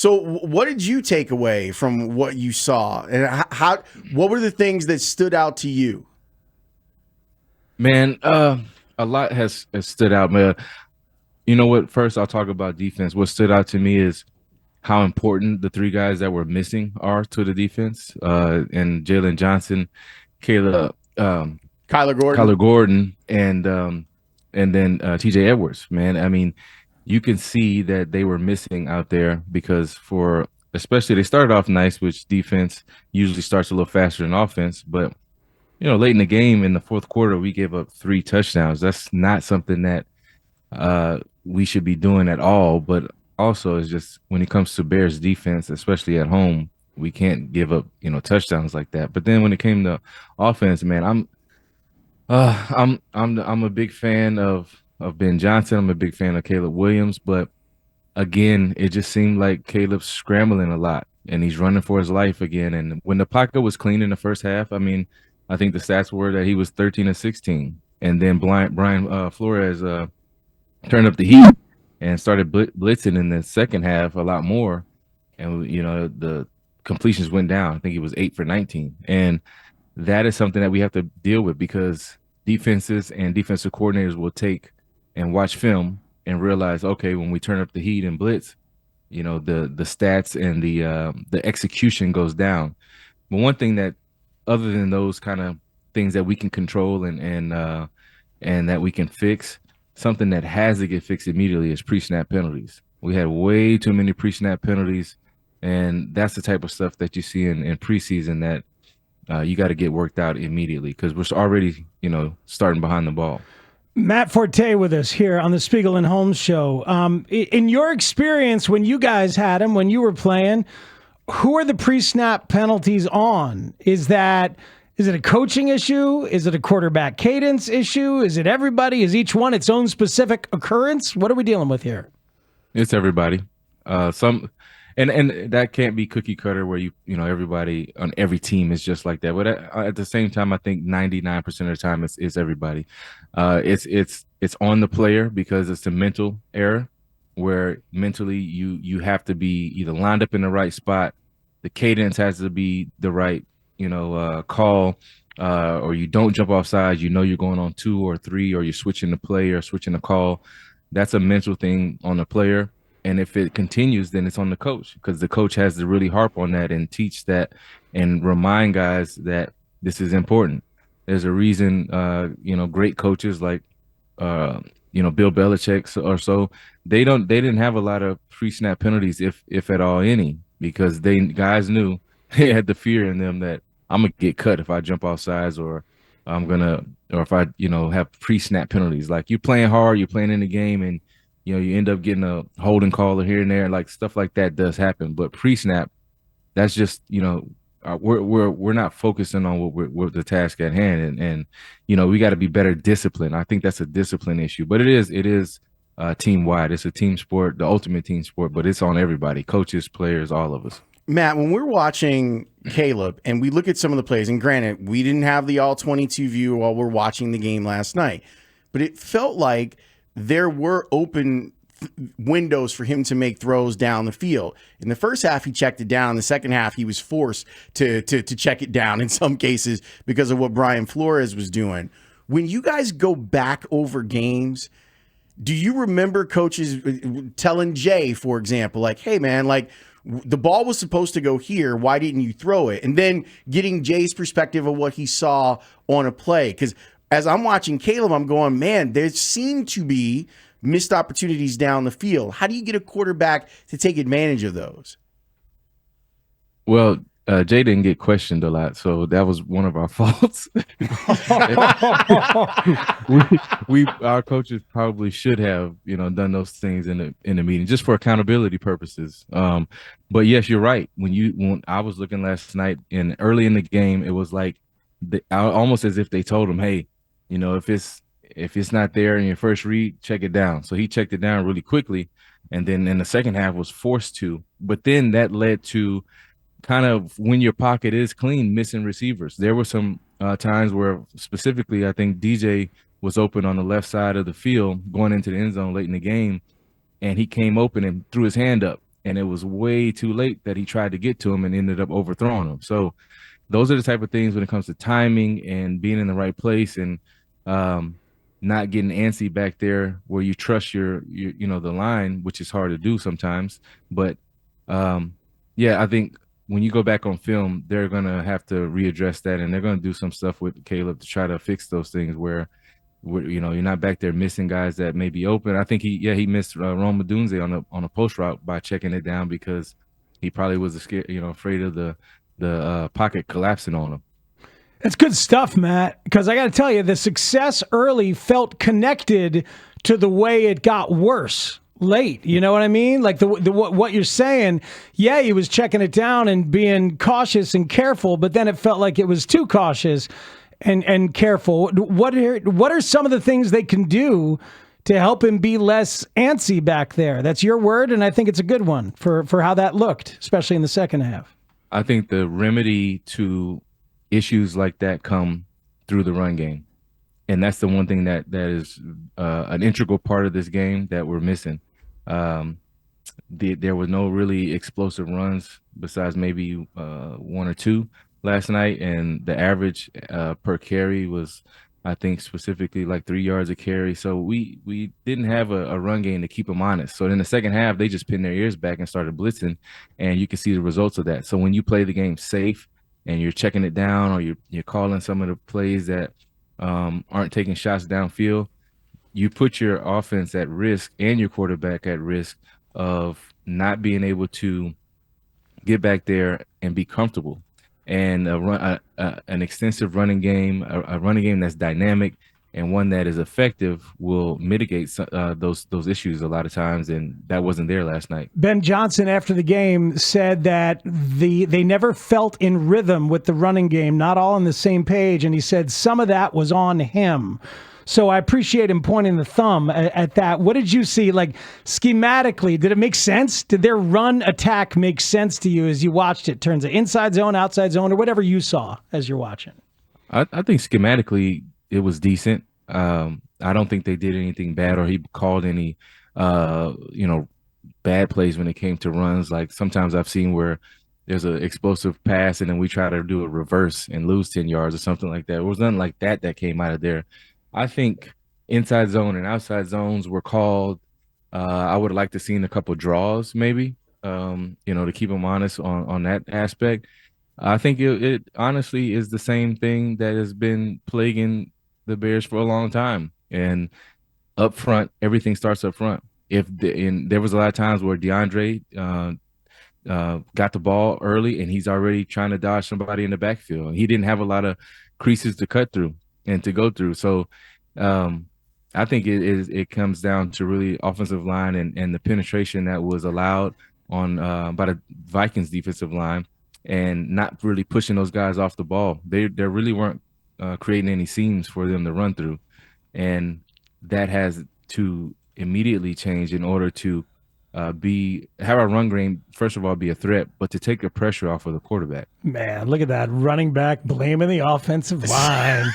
So what did you take away from what you saw, and what were the things that stood out to you? Man, a lot has stood out, man. You know what? First, I'll talk about defense. What stood out to me is how important the three guys that were missing are to the defense. And Jalen Johnson, Kayla, Kyler Gordon. Kyler Gordon, and then TJ Edwards. Man, I mean, you can see that they were missing out there because for especially they started off nice, which defense usually starts a little faster than offense, but late in the game in the fourth quarter, we gave up 3 touchdowns. That's not something that we should be doing at all. But also, it's just when it comes to Bears defense, especially at home, we can't give up, touchdowns like that. But then when it came to offense, man, I'm a big fan of Ben Johnson. I'm a big fan of Caleb Williams, but again, it just seemed like Caleb's scrambling a lot and he's running for his life again. And when the pocket was clean in the first half, I mean, I think the stats were that he was 13 and 16. And then Brian Flores turned up the heat and started blitzing in the second half a lot more. And, the completions went down. I think he was 8 for 19. And that is something that we have to deal with because defenses and defensive coordinators will take and watch film and realize, okay, when we turn up the heat and blitz, the stats and the execution goes down. But one thing that, other than those kind of things that we can control and that we can fix, something that has to get fixed immediately is pre-snap penalties. We had way too many pre-snap penalties, and that's the type of stuff that you see in preseason that you got to get worked out immediately because we're already, starting behind the ball. Matt Forte with us here on the Spiegel and Holmes Show. In your experience, when you guys had him, when you were playing, who are the pre-snap penalties on? Is it a coaching issue? Is it a quarterback cadence issue? Is it everybody? Is each one its own specific occurrence? What are we dealing with here? It's everybody. And that can't be cookie cutter where everybody on every team is just like that. But at the same time, I think 99% of the time it's everybody. It's on the player because it's a mental error where mentally you have to be either lined up in the right spot, the cadence has to be the right call, or you don't jump off sides. You're going on 2 or 3, or you're switching the play or switching the call. That's a mental thing on the player. And if it continues, then it's on the coach because the coach has to really harp on that and teach that and remind guys that this is important. There's a reason, great coaches like, Bill Belichick or so, they didn't have a lot of pre-snap penalties, if at all any, because guys knew they had the fear in them that I'm gonna get cut if I jump off sides or if I have pre-snap penalties. Like you're playing hard, you're playing in the game, and you end up getting a holding call here and there, like stuff like that does happen. But pre-snap, that's just we're not focusing on what the task at hand, and we got to be better disciplined. I think that's a discipline issue, but it is team wide. It's a team sport, the ultimate team sport, but it's on everybody, coaches, players, all of us. Matt, when we're watching Caleb and we look at some of the plays, and granted, we didn't have the all 22 view while we're watching the game last night, but it felt like there were open windows for him to make throws down the field. In the first half, he checked it down. In the second half, he was forced to check it down in some cases because of what Brian Flores was doing. When you guys go back over games, do you remember coaches telling Jay, for example, like, hey, man, like, the ball was supposed to go here. Why didn't you throw it? And then getting Jay's perspective of what he saw on a play. Because as I'm watching Caleb, I'm going, man, there seem to be missed opportunities down the field. How do you get a quarterback to take advantage of those? Well, Jay didn't get questioned a lot, so that was one of our faults. Our coaches probably should have, done those things in the meeting just for accountability purposes. But yes, you're right. When I was looking last night and early in the game, it was like almost as if they told him, hey, if it's not there in your first read, check it down. So he checked it down really quickly, and then in the second half was forced to. But then that led to kind of when your pocket is clean, missing receivers. There were some times where specifically I think DJ was open on the left side of the field going into the end zone late in the game, and he came open and threw his hand up. and it was way too late that he tried to get to him and ended up overthrowing him. So those are the type of things when it comes to timing and being in the right place and not getting antsy back there where you trust your the line, which is hard to do sometimes. But I think when you go back on film, they're gonna have to readdress that, and they're gonna do some stuff with Caleb to try to fix those things where you're not back there missing guys that may be open. I think he missed Roma Dunze on a post route by checking it down because he probably was afraid of the pocket collapsing on him. That's good stuff, Matt, because I got to tell you, the success early felt connected to the way it got worse late. You know what I mean? Like what you're saying, yeah, he was checking it down and being cautious and careful, but then it felt like it was too cautious and careful. What are some of the things they can do to help him be less antsy back there? That's your word, and I think it's a good one for how that looked, especially in the second half. I think the remedy to issues like that come through the run game. And that's the one thing that is an integral part of this game that we're missing. There was no really explosive runs besides maybe one or two last night. And the average per carry was, I think, specifically like 3 yards a carry. So we didn't have a run game to keep them honest. So in the second half, they just pinned their ears back and started blitzing. And you can see the results of that. So when you play the game safe, and you're checking it down, or you're calling some of the plays that aren't taking shots downfield, you put your offense at risk and your quarterback at risk of not being able to get back there and be comfortable. And an extensive running game, a running game that's dynamic and one that is effective will mitigate those issues a lot of times, and that wasn't there last night. Ben Johnson, after the game, said that they never felt in rhythm with the running game, not all on the same page, and he said some of that was on him. So I appreciate him pointing the thumb at that. What did you see, like, schematically? Did it make sense? Did their run attack make sense to you as you watched it? Turns of inside zone, outside zone, or whatever you saw as you're watching? I think schematically it was decent. I don't think they did anything bad, or he called any, bad plays when it came to runs. Like sometimes I've seen where there's an explosive pass and then we try to do a reverse and lose 10 yards or something like that. It was nothing like that came out of there. I think inside zone and outside zones were called. I would have liked to seen a couple draws maybe, to keep them honest on that aspect. I think it honestly is the same thing that has been plaguing the Bears for a long time. And up front, everything starts up front. There was a lot of times where DeAndre got the ball early and he's already trying to dodge somebody in the backfield. He didn't have a lot of creases to cut through and to go through. So I think it comes down to really offensive line and the penetration that was allowed on by the Vikings defensive line, and not really pushing those guys off the ball. They really weren't creating any seams for them to run through. And that has to immediately change in order to have our run game, first of all, be a threat, but to take the pressure off of the quarterback. Man, look at that running back blaming the offensive line.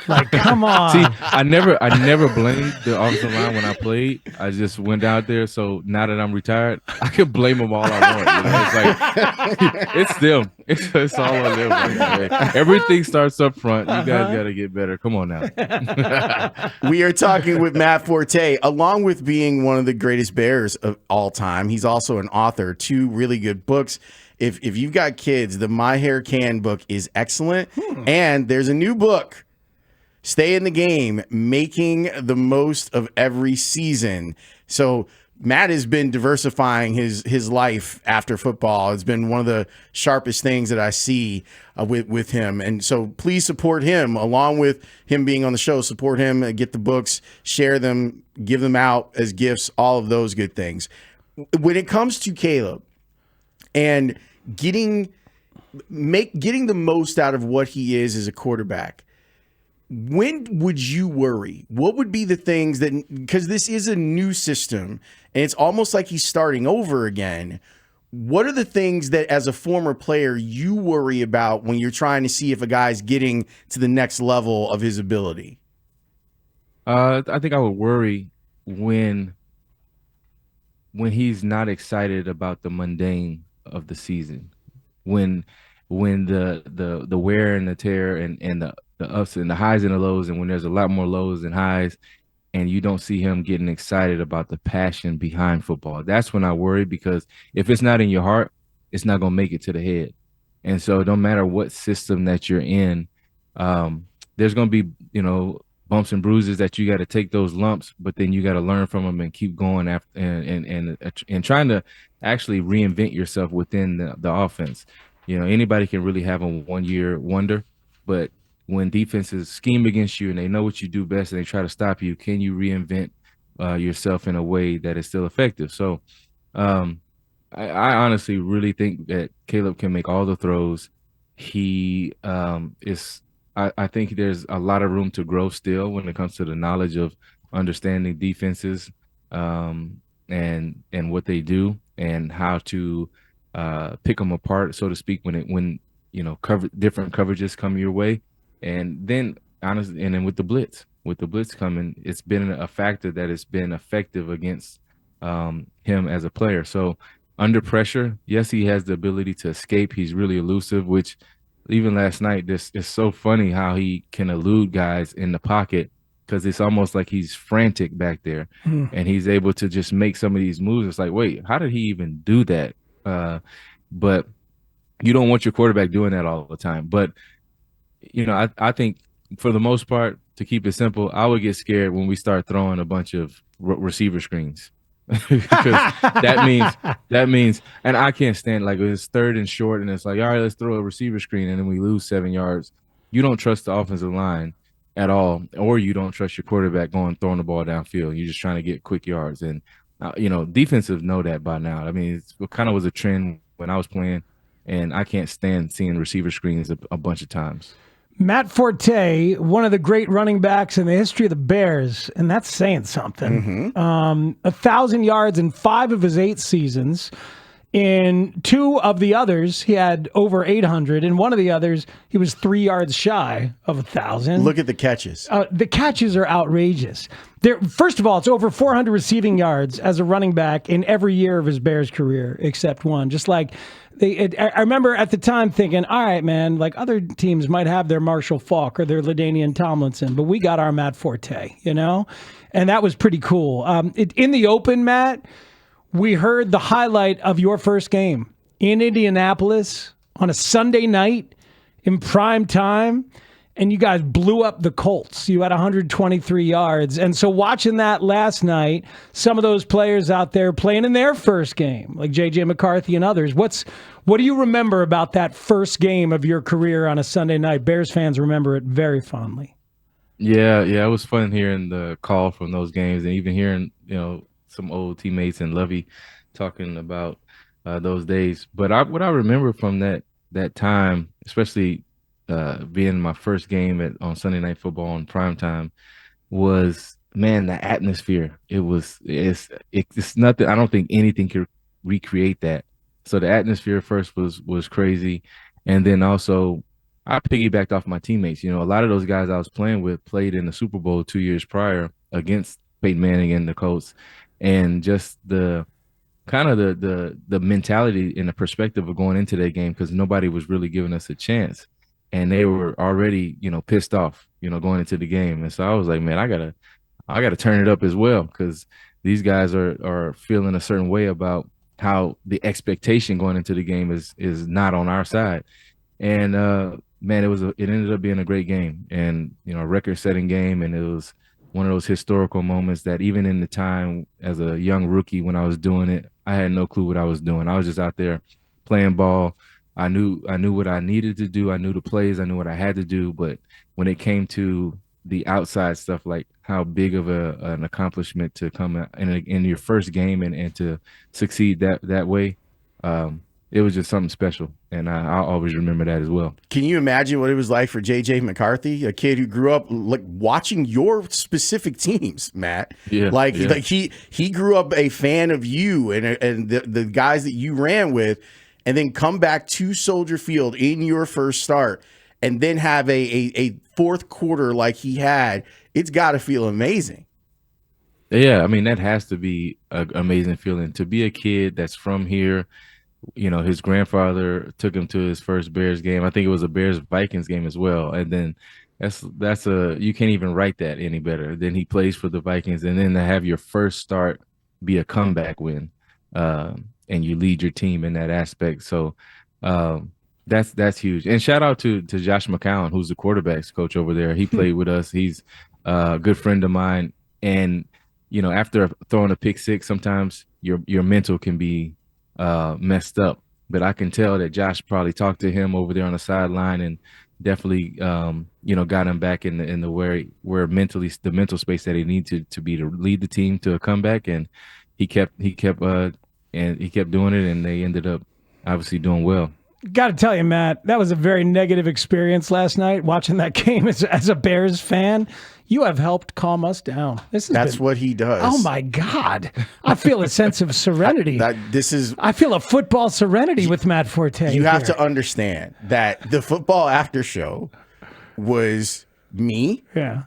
Like, come on. See, I never blamed the offensive line when I played. I just went out there. So now that I'm retired, I can blame them all I want. It's like it's them. It's all on them. Right? Everything starts up front. You guys got to get better. Come on now. We are talking with Matt Forte, along with being one of the greatest Bears of all time. He's also an author, 2 really good books. If you've got kids, the My Hair Can book is excellent. And there's a new book, Stay in the Game, Making the Most of Every Season. So Matt has been diversifying his life after football. It's been one of the sharpest things that I see with him. And so please support him, along with him being on the show. Support him, get the books, share them, give them out as gifts, all of those good things. When it comes to Caleb and getting the most out of what he is as a quarterback, when would you worry? What would be the things that, because this is a new system and it's almost like he's starting over again. What are the things that, as a former player, you worry about when you're trying to see if a guy's getting to the next level of his ability? I think I would worry when when he's not excited about the mundane of the season, when the wear and the tear and the ups and the highs and the lows, and when there's a lot more lows and highs, and you don't see him getting excited about the passion behind football. That's when I worry, because if it's not in your heart, it's not going to make it to the head. And so no matter what system that you're in, there's going to be, bumps and bruises that you got to take those lumps, but then you got to learn from them and keep going after and trying to actually reinvent yourself within the offense. Anybody can really have a 1-year wonder, but when defenses scheme against you and they know what you do best and they try to stop you, can you reinvent yourself in a way that is still effective? So I honestly really think that Caleb can make all the throws. He is. I think there's a lot of room to grow still when it comes to the knowledge of understanding defenses and what they do and how to pick them apart, so to speak, when different coverages come your way. And then honestly, and then with the blitz coming, it's been a factor that has been effective against him as a player. So under pressure, yes, he has the ability to escape. He's really elusive, which even last night, this is so funny how he can elude guys in the pocket, because it's almost like he's frantic back there and he's able to just make some of these moves. It's like, wait, how did he even do that? But you don't want your quarterback doing that all the time. But I think for the most part, to keep it simple, I would get scared when we start throwing a bunch of receiver screens. Because that means, and I can't stand, like, it's 3rd and short and it's like, all right, let's throw a receiver screen, and then we lose 7 yards. You don't trust the offensive line at all, or you don't trust your quarterback throwing the ball downfield. You're just trying to get quick yards, and defensive know that by now. I mean, it kind of was a trend when I was playing, and I can't stand seeing receiver screens a bunch of times. Matt Forte, one of the great running backs in the history of the Bears, and that's saying something. 1,000 yards in 5 of his 8 seasons. In 2 of the others, he had over 800. In one of the others, he was 3 yards shy of 1,000. Look at the catches. The catches are outrageous. First of all, it's over 400 receiving yards as a running back in every year of his Bears career, except one. Just like I remember at the time thinking, all right, man, like other teams might have their Marshall Faulk or their LaDainian Tomlinson, but we got our Matt Forte, And that was pretty cool. In the open, Matt, we heard the highlight of your first game in Indianapolis on a Sunday night in prime time, and you guys blew up the Colts. You had 123 yards. And so watching that last night, some of those players out there playing in their first game, like J.J. McCarthy and others, what do you remember about that first game of your career on a Sunday night? Bears fans remember it very fondly. Yeah, it was fun hearing the call from those games, and even hearing, some old teammates and Lovey talking about those days. But what I remember from that time, especially being my first game on Sunday Night Football in primetime, was, man, the atmosphere. It's nothing. I don't think anything can recreate that. So the atmosphere first was crazy, and then also I piggybacked off my teammates. A lot of those guys I was playing with played in the Super Bowl 2 years prior against Peyton Manning and the Colts, and just the kind of the mentality and the perspective of going into that game, because nobody was really giving us a chance, and they were already pissed off going into the game. And so I was like, man, I gotta turn it up as well, because these guys are feeling a certain way about how the expectation going into the game is not on our side. And man, it ended up being a great game, and a record-setting game, and it was one of those historical moments that even in the time as a young rookie when I was doing it, I had no clue what I was doing. I was just out there playing ball. I knew what I needed to do. I knew the plays. I knew what I had to do. But when it came to the outside stuff, like how big of an accomplishment to come in your first game and to succeed that way, it was just something special, and I'll always remember that as well. Can you imagine what it was like for J.J. McCarthy, a kid who grew up like watching your specific teams, Matt? Yeah, like he grew up a fan of you and the guys that you ran with, and then come back to Soldier Field in your first start, and then have a fourth quarter like he had. It's got to feel amazing. Yeah, I mean, that has to be an amazing feeling to be a kid that's from here. His grandfather took him to his first Bears game. I think it was a Bears Vikings game as well. And then that's you can't even write that any better. Then he plays for the Vikings, and then to have your first start be a comeback win, and you lead your team in that aspect. So that's huge. And shout out to Josh McCown, who's the quarterbacks coach over there. He played with us. He's a good friend of mine. And after throwing a pick six, sometimes your mental can be messed up. But I can tell that Josh probably talked to him over there on the sideline and definitely got him back in the where mentally the mental space that he needed to be to lead the team to a comeback. And he kept doing it, and they ended up obviously doing well. Got to tell you, Matt, that was a very negative experience last night watching that game as a Bears fan. You have helped calm us down. That's what he does. Oh my God. I feel a sense of serenity. I feel a football serenity with Matt Forte. You have to understand that the football after show was me. Yeah.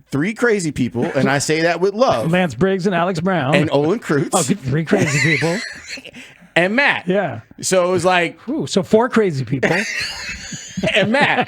3 crazy people, and I say that with love. Lance Briggs and Alex Brown. And Olin Kreutz. Oh, 3 crazy people. And Matt. Yeah. So it was like... Ooh, so 4 crazy people. And Matt.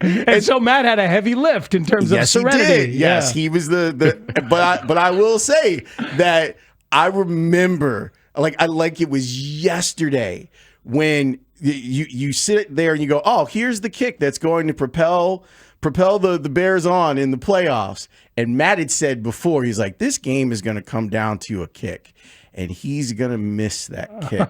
And so Matt had a heavy lift in terms of serenity. He did. Yes, he was but I will say that I remember, like it was yesterday, when you sit there and you go, oh, here's the kick that's going to propel the Bears on in the playoffs. And Matt had said before, he's like, this game is going to come down to a kick. And he's going to miss that kick.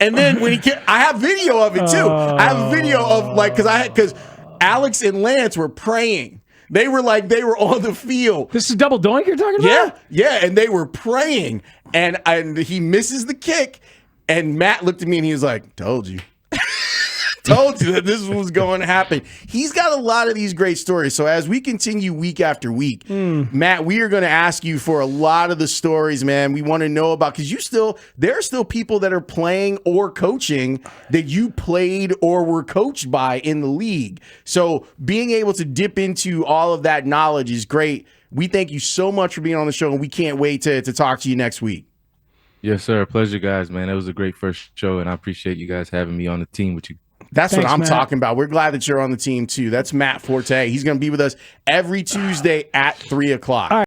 And then I have video of it too. I have a video of because Alex and Lance were praying. They were on the field. This is double doink you're talking about? Yeah. And they were praying. And he misses the kick. And Matt looked at me and he was like, told you. Told you that this was going to happen. He's got a lot of these great stories. So as we continue week after week, Matt, we are going to ask you for a lot of the stories, man. We want to know about, because there are still people that are playing or coaching that you played or were coached by in the league. So being able to dip into all of that knowledge is great. We thank you so much for being on the show, and we can't wait to talk to you next week. Yes, sir. Pleasure, guys, man. It was a great first show, and I appreciate you guys having me on the team with you. Thanks, what I'm talking about. We're glad that you're on the team, too. That's Matt Forte. He's going to be with us every Tuesday at 3 o'clock.